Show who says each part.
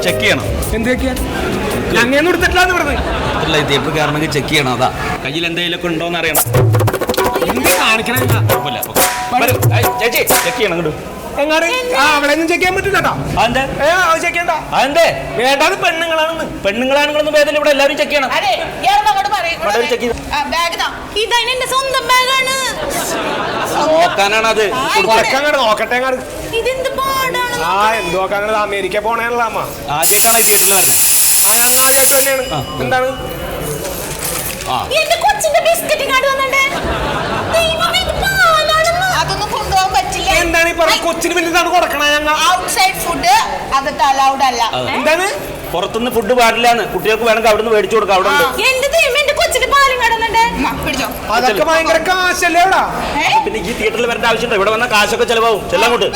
Speaker 1: Check ചെയ്യണം.
Speaker 2: എന്ത് check ചെയ്യാൻ? ഞങ്ങൾ എടുത്തിട്ടില്ലാന്ന് പറഞ്ഞത്.
Speaker 1: അല്ല തേപ്പ് കയറണമെങ്കിൽ ചെക്ക് ചെയ്യണം. അതാ കയ്യിൽ എന്തെങ്കിലുമൊക്കെ ഉണ്ടോന്ന് അറിയണം.
Speaker 2: എന്ത് കാണിക്കണ?
Speaker 1: കുഴപ്പമില്ല. ചേച്ചി ചെക്ക് ചെയ്യണം. ഇങ്ങോട്ട്
Speaker 2: എങ്ങാട് അവിടെ ഒന്നും ചെക്ക് ചെയ്യാൻ പറ്റില്ല കേട്ടോ.
Speaker 1: അതെന്താ
Speaker 2: അത് ചെക്ക് ചെയ്യണ്ട.
Speaker 1: അതെന്തേ
Speaker 2: വേണ്ടത് പെണ്ണുങ്ങളാണെന്ന്.
Speaker 1: പെണ്ണുങ്ങളാണെങ്കിലൊന്നും ഭേദമില്ല, ഇവിടെ എല്ലാവരും ചെക്ക് ചെയ്യണം.
Speaker 3: ഇതെന്റെ സ്വന്തം ബാഗാണ്.
Speaker 1: നോക്കാനാണ് അത്.
Speaker 2: നോക്കട്ടെ.
Speaker 3: ഇതെന്ത് പാടാണ്.
Speaker 2: എന്ത് നോക്കാനാണ്? അമേരിക്ക പോണേനുള്ള അമ്മ.
Speaker 1: ആദ്യമായിട്ടാണ് ഈ തിയേറ്ററിൽ വന്നത്.
Speaker 2: ഞാൻ ആദ്യമായിട്ട് തന്നെയാണ്. എന്താണ്?
Speaker 3: എന്റെ കൊച്ചിന്റെ ബിസ്ക്കറ്റ് കാർഡ് വന്നിട്ടേ. അതൊന്നും കൊണ്ടുപോകാൻ പറ്റില്ല.
Speaker 2: എന്താണ് ഈ പറഞ്ഞ? കൊച്ചിന് പിന്നെ ഇതാണ് കൊടുക്കണേ. ഞങ്ങൾ
Speaker 3: ഔട്ട്സൈഡ് ഫുഡ് അകത്ത് അലൗഡ് അല്ല.
Speaker 2: എന്താണ്?
Speaker 1: പുറത്തുനിന്ന് ഫുഡ് പാടില്ലാന്ന്. കുട്ടികൾക്ക് വേണമെങ്കിൽ അവിടെ നിന്ന് മേടിച്ചു കൊടുക്കാം. അവിടെ
Speaker 3: എന്റെ കൊച്ചിന് പാലും കടന്നുണ്ട്. പിടിച്ചോ.
Speaker 2: അതൊക്കെ ഭയങ്കര കാശല്ലേ ഇവിടെ?
Speaker 1: പിന്നെ ഈ തിയേറ്ററിൽ വരേണ്ട ആവശ്യമുണ്ടോ? ഇവിടെ വന്ന കാശൊക്കെ ചെലവാകും. ചെല്ലങ്ങോട്ട്.